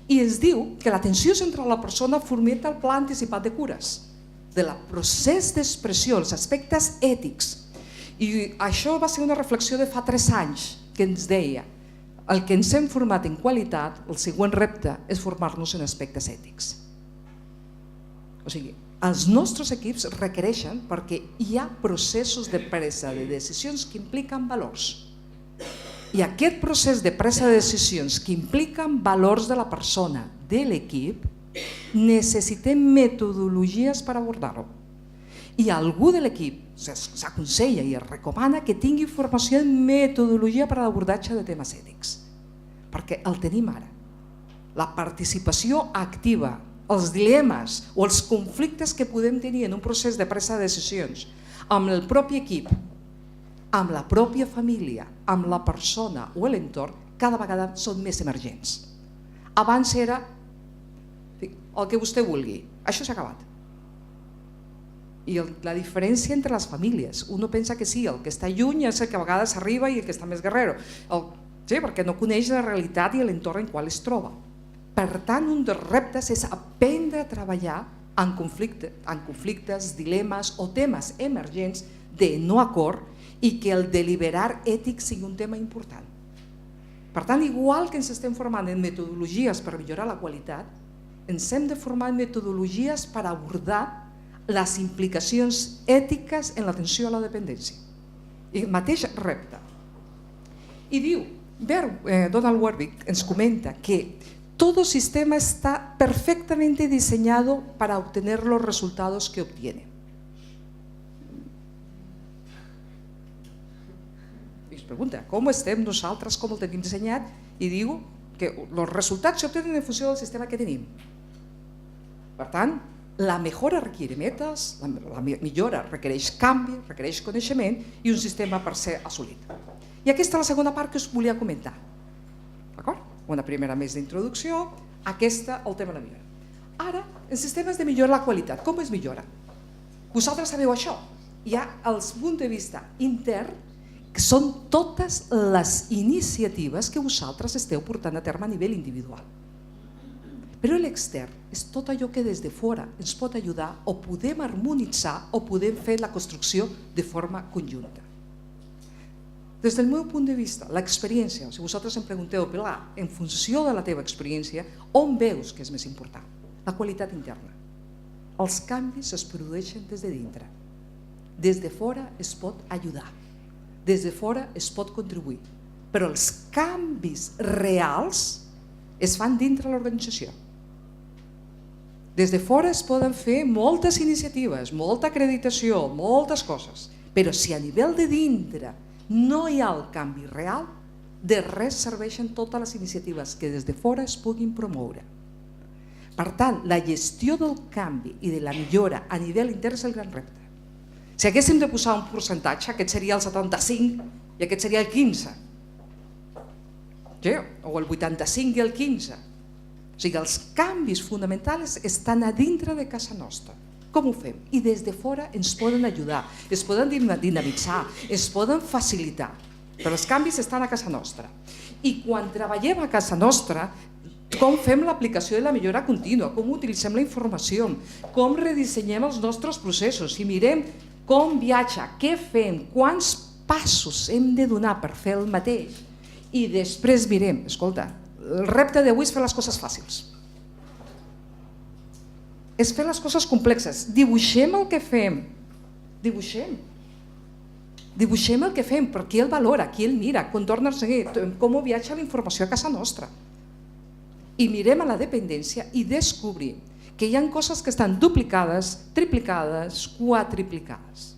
I ens diu que l'atenció central a la persona fomenta el pla anticipat de cures, del procés d'expressió, els aspectes ètics. I això va ser una reflexió de fa 3 anys que ens deia el que ens hem format en qualitat, el següent repte és formar-nos en aspectes ètics. O sigui, els nostres equips requereixen perquè hi ha processos de presa de decisions que impliquen valors. I aquest procés de presa de decisions que impliquen valors de la persona, de l'equip, necessitem metodologies per abordar-ho. I algú de l'equip s'aconsella i es recomana que tingui formació en metodologia per a l'abordatge de temes ètics, perquè el tenim ara. La participació activa, els dilemes o els conflictes que podem tenir en un procés de presa de decisions amb el propi equip, amb la pròpia família, amb la persona o l'entorn, cada vegada són més emergents. Abans era el que vostè vulgui, això s'ha acabat. I la diferència entre les famílies, un pensa que sí, el que està lluny és el que a vegades arriba i el que està més guerrero, sí, perquè no coneix la realitat i l'entorn en qual es troba. Per tant, un dels reptes és aprendre a treballar en conflictes, dilemes o temes emergents de no acord i que el deliberar ètic sigui un tema important. Per tant, igual que ens estem formant en metodologies per millorar la qualitat, ens hem de formar en metodologies per abordar les implicacions ètiques en l'atenció a la dependència. I el mateix repte. I diu, Donald Warwick ens comenta que todo sistema está perfectamente diseñado para obtener los resultados que obtiene. I es pregunta, com estem nosaltres, com el tenim dissenyat? I diu que els resultats s'obtenen en funció del sistema que tenim. Per tant, la millora requiere metes, la millora requereix canvi, requereix coneixement i un sistema per ser assolit. I aquesta és la segona part que us volia comentar. D'acord? Una primera més d'introducció, aquesta el tema de la millora. Ara, en sistemes de millora la qualitat, com es millora? Vosaltres sabeu això. Hi ha el punt de vista intern, que són totes les iniciatives que vosaltres esteu portant a terme a nivell individual. Però l'extern és tot allò que des de fora ens pot ajudar o podem harmonitzar o podem fer la construcció de forma conjunta. Des del meu punt de vista, l'experiència, si vosaltres em pregunteu, Pilar, en funció de la teva experiència, on veus que és més important? La qualitat interna. Els canvis es produeixen des de dintre. Des de fora es pot ajudar. Des de fora es pot contribuir. Però els canvis reals es fan dintre l'organització. Des de fora es poden fer moltes iniciatives, molta acreditació, moltes coses, però si a nivell de dintre no hi ha el canvi real, de res serveixen totes les iniciatives que des de fora es puguin promoure. Per tant, la gestió del canvi i de la millora a nivell intern és el gran repte. Si haguéssim de posar un percentatge, aquest seria el 75 i aquest seria el 15. O el 85 i el 15. O sigui, els canvis fonamentals estan a dintre de casa nostra. Com ho fem? I des de fora ens poden ajudar, es poden dinamitzar, es poden facilitar. Però els canvis estan a casa nostra. I quan treballem a casa nostra, com fem l'aplicació de la millora contínua, com utilitzem la informació, com redissenyem els nostres processos i mirem com viatja, què fem, quants passos hem de donar per fer el mateix. I després mirem, escolta, el repte d'avui és fer les coses fàcils. És fer les coses complexes. Dibuixem el que fem. Dibuixem el que fem, però qui el valora, qui el mira, com torna a seguir, com viatja la informació a casa nostra. I mirem a la dependència i descobrim que hi ha coses que estan duplicades, triplicades, quadriplicades.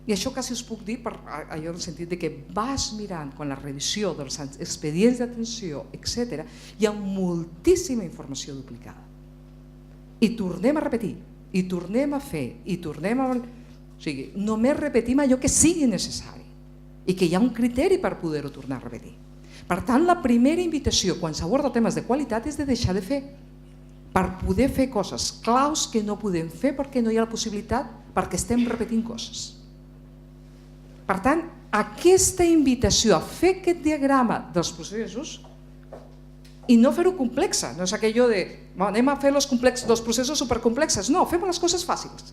I això quasi us puc dir per allò en el sentit que vas mirant quan la revisió dels expedients d'atenció, etc., hi ha moltíssima informació duplicada. I tornem a repetir, i tornem a fer, i tornem a... O sigui, només repetim allò que sigui necessari i que hi ha un criteri per poder-ho tornar a repetir. Per tant, la primera invitació quan s'aborda temes de qualitat és de deixar de fer, per poder fer coses claus que no podem fer perquè no hi ha la possibilitat, perquè estem repetint coses. Per tant, aquesta invitació a fer aquest diagrama dels processos I no fer-ho complexa, no és aquello de anem a fer els processos supercomplexes, no, fem les coses fàcils.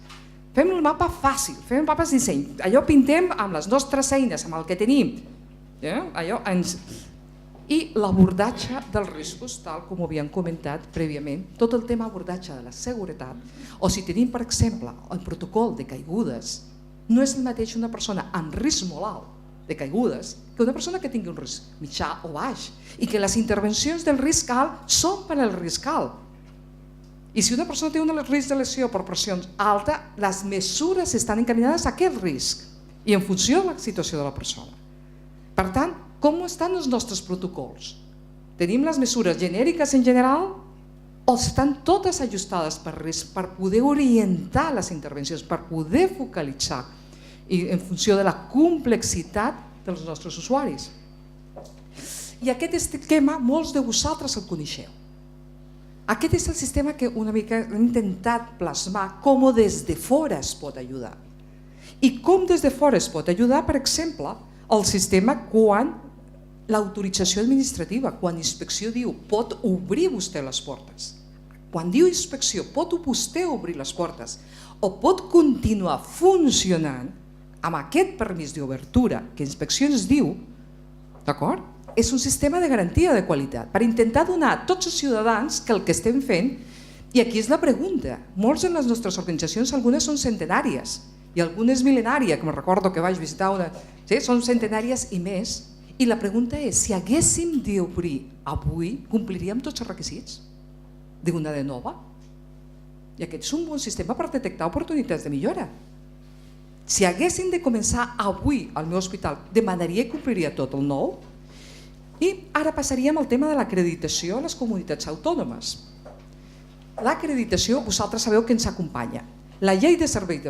Fem el mapa fàcil, fem mapes de disseny, allò pintem amb les nostres eines, amb el que tenim. I l'abordatge dels riscos, tal com havíem comentat prèviament, tot el tema abordatge de la seguretat, o si tenim, per exemple, el protocol de caigudes, no és el mateix una persona amb risc molt alt de caigudes que una persona que tingui un risc mitjà o baix i que les intervencions del risc alt són per al risc alt. I si una persona té un risc de lesió per pressions alta, les mesures estan encaminades a aquest risc i en funció de la situació de la persona. Per tant, com estan els nostres protocols? Tenim les mesures genèriques en general o estan totes ajustades per risc per poder orientar les intervencions, per poder focalitzar i en funció de la complexitat dels nostres usuaris? I aquest esquema molts de vosaltres el coneixeu. Aquest és el sistema que una mica hem intentat plasmar com des de fora es pot ajudar. I com des de fora es pot ajudar, per exemple, el sistema quan l'autorització administrativa, quan inspecció diu pot obrir vostè les portes. Quan diu inspecció pot vostè obrir les portes o pot continuar funcionant amb aquest permís d'obertura que inspecció ens diu, d'acord? És un sistema de garantia de qualitat per intentar donar a tots els ciutadans que el que estem fent, i aquí és la pregunta, molts de les nostres organitzacions, algunes són centenàries i algunes mil·lenàries, que me'n recordo que vaig visitar una, són centenàries i més, i la pregunta és, si haguéssim d'obrir avui, compliríem tots els requisits d'una de nova? I aquest és un bon sistema per detectar oportunitats de millora. Si haguéssim de començar avui al meu hospital, demanaria i compliria tot el nou? I ara passaríem al tema de l'acreditació a les comunitats autònomes. L'acreditació, vosaltres sabeu que ens acompanya. La llei de serveis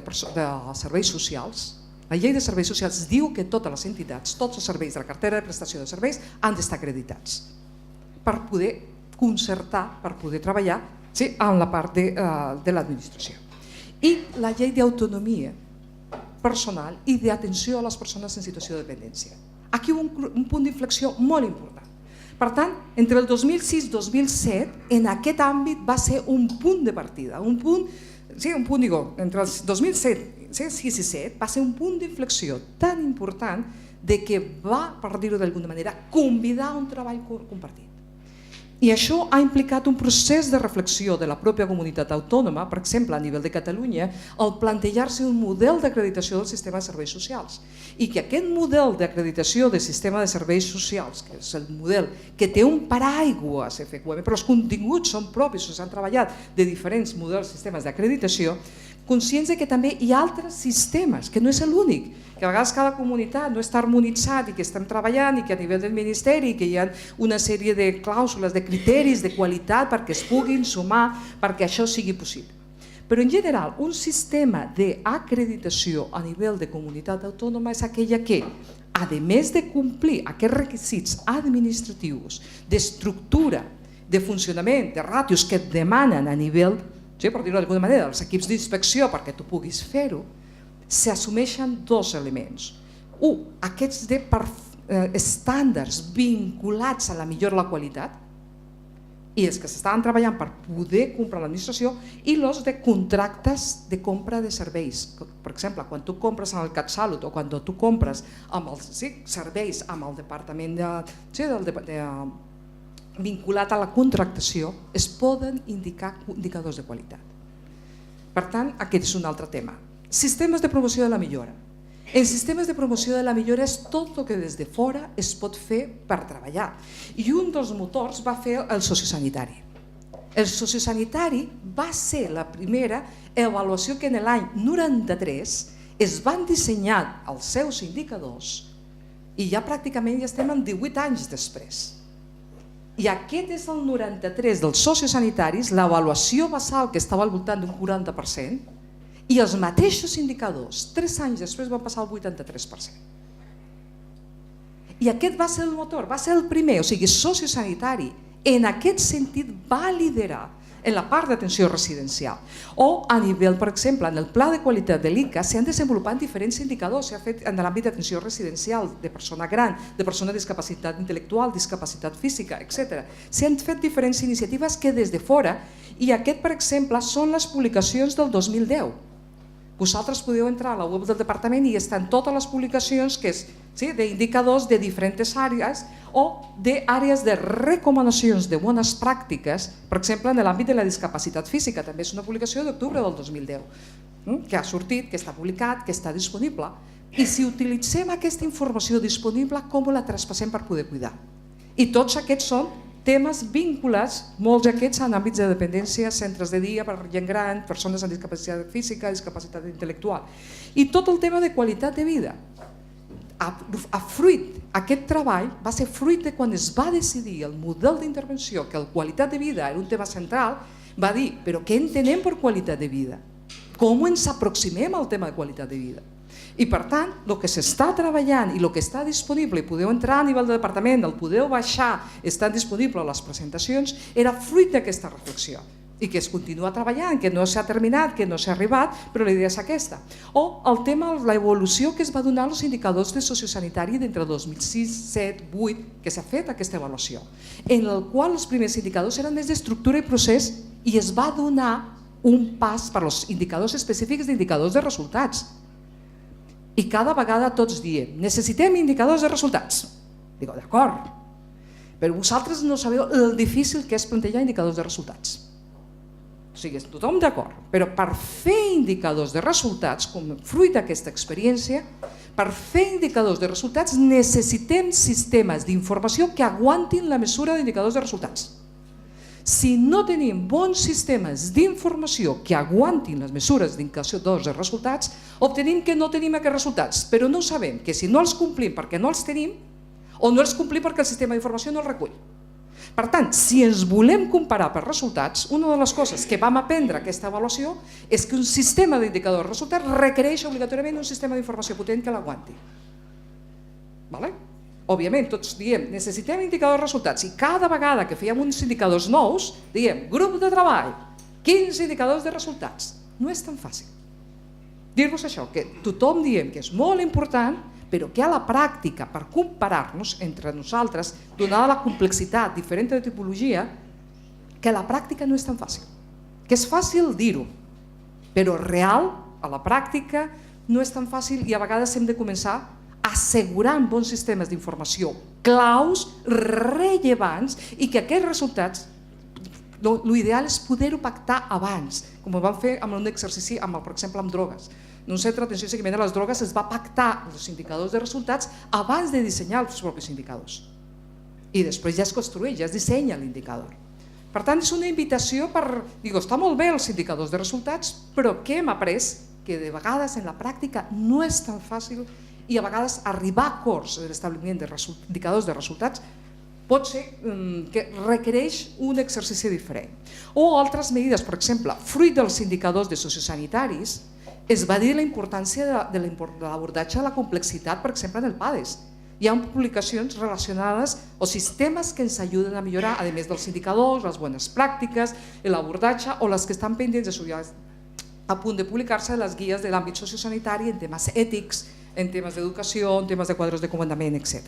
socials, la llei de serveis socials diu que totes les entitats, tots els serveis de la cartera de prestació de serveis han d'estar acreditats per poder concertar, per poder treballar en la part de l'administració. I la llei d'autonomia personal i d'atenció a les persones en situació de dependència. Aquí un punt d'inflexió molt important. Per tant, entre el 2006 i 2007, en aquest àmbit va ser un punt de partida, entre els 2006 i 2007 va ser un punt d'inflexió tan important que va, per dir-ho d'alguna manera, convidar a un treball compartit. I això ha implicat un procés de reflexió de la pròpia comunitat autònoma, per exemple, a nivell de Catalunya, al plantejar-se un model d'acreditació del sistema de serveis socials. I que aquest model d'acreditació del sistema de serveis socials, que és el model que té un paraigua CFQM, però els continguts són propis, s'han treballat de diferents models, sistemes d'acreditació, conscients que també hi ha altres sistemes, que no és l'únic, que a vegades cada comunitat no està harmonitzat i que estem treballant i que a nivell del Ministeri que hi ha una sèrie de clàusules, de criteris de qualitat perquè es puguin sumar, perquè això sigui possible. Però en general, un sistema d'acreditació a nivell de comunitat autònoma és aquella que, a més de complir aquests requisits administratius, d'estructura, de funcionament, de ràtios que et demanen a nivell, per dir-ho d'alguna manera, els equips d'inspecció perquè tu puguis fer-ho, s'assumeixen dos elements. Un, aquests estàndards vinculats a la millora de la qualitat, i els que s'estaven treballant per poder comprar l'administració, i els de contractes de compra de serveis. Per exemple, quan tu compres amb el CatSalut o quan tu compres amb els serveis amb el departament vinculat a la contractació, es poden indicar indicadors de qualitat. Per tant, aquest és un altre tema. Sistemes de promoció de la millora. En sistemes de promoció de la millora és tot el que des de fora es pot fer per treballar. I un dels motors va fer el sociosanitari. El sociosanitari va ser la primera avaluació que en l'any 93 es van dissenyar els seus indicadors i ja pràcticament ja estem en 18 anys després. I aquest és el 93 dels sociosanitaris, l'avaluació basal que estava al voltant d'un 40%, i els mateixos indicadors, 3 anys després van passar al 83%. I aquest va ser el motor, va ser el primer, o sigui, sociosanitari, en aquest sentit va liderar en la part d'atenció residencial. O a nivell, per exemple, en el pla de qualitat de l'ICA s'han desenvolupat diferents indicadors, s'ha fet en l'àmbit d'atenció residencial, de persona gran, de persona amb discapacitat intel·lectual, discapacitat física, etc. S'han fet diferents iniciatives que des de fora, i aquest, per exemple, són les publicacions del 2010. Vosaltres podeu entrar a la web del departament i estan totes les publicacions que és d'indicadors de diferents àrees o d'àrees de recomanacions de bones pràctiques, per exemple, en l'àmbit de la discapacitat física. També és una publicació d'octubre del 2010, que ha sortit, que està publicat, que està disponible. I si utilitzem aquesta informació disponible, com la traspassem per poder cuidar? I tots aquests són temes vinculats, molts d'aquests en àmbits de dependència, centres de dia per gent gran, persones amb discapacitat física, discapacitat intel·lectual. I tot el tema de qualitat de vida. Aquest treball va ser fruit de quan es va decidir el model d'intervenció, que la qualitat de vida era un tema central, va dir, però què entenem per qualitat de vida? Com ens aproximem al tema de qualitat de vida? I per tant, el que s'està treballant i el que està disponible, i podeu entrar a nivell de departament, el podeu baixar, estan disponibles les presentacions, era fruit d'aquesta reflexió i que es continua treballant, que no s'ha terminat, que no s'ha arribat, però la idea és aquesta. O el tema, l'evolució que es va donar als indicadors de sociosanitari d'entre 2006, 2007, 2008, que s'ha fet aquesta avaluació, en el qual els primers indicadors eren més d'estructura i procés i es va donar un pas per als indicadors específics d'indicadors de resultats. I cada vegada tots diem, necessitem indicadors de resultats. Digo, d'acord, però vosaltres no sabeu el difícil que és plantejar indicadors de resultats. O sigui, tothom d'acord, però per fer indicadors de resultats, com fruit d'aquesta experiència, per fer indicadors de resultats necessitem sistemes d'informació que aguantin la mesura d'indicadors de resultats. Si no tenim bons sistemes d'informació que aguantin les mesures d'indicadors de resultats, obtenim que no tenim aquests resultats, però no sabem que si no els complim perquè no els tenim, o no els complim perquè el sistema d'informació no els recull. Per tant, si ens volem comparar per resultats, una de les coses que vam aprendre aquesta avaluació és que un sistema d'indicadors de resultats requereix obligatòriament un sistema d'informació potent que l'aguanti. Òbviament, tots diem, necessitem indicadors de resultats, i cada vegada que fèiem uns indicadors nous, diem, grup de treball, 15 indicadors de resultats. No és tan fàcil. Dir-vos això, que tothom diem que és molt important, però que a la pràctica, per comparar-nos entre nosaltres, donada la complexitat diferent de tipologia, que a la pràctica no és tan fàcil. Que és fàcil dir-ho, però real, a la pràctica, no és tan fàcil i a vegades hem de començar assegurant bons sistemes d'informació claus, rellevants, i que aquests resultats, l'ideal és poder-ho pactar abans, com ho vam fer amb un exercici, per exemple, amb drogues. En un centre d'atenció i seguiment de les drogues es va pactar els indicadors de resultats abans de dissenyar els propis indicadors. I després ja es construeix, ja es dissenya l'indicador. Per tant, és una invitació per dir, està molt bé els indicadors de resultats, però què hem après? Que de vegades en la pràctica no és tan fàcil i a vegades arribar a acords de l'establiment d'indicadors de resultats pot ser que requereix un exercici diferent. O altres medides, per exemple, fruit dels indicadors de sociosanitaris, es va dir la importància de l'abordatge de la complexitat, per exemple, en el PADES. Hi ha publicacions relacionades o sistemes que ens ajuden a millorar, a més dels indicadors, les bones pràctiques, l'abordatge o les que estan pendents a punt de publicar-se les guies de l'àmbit sociosanitari en temes ètics, en temes d'educació, en temes de quadres de comandament, etc.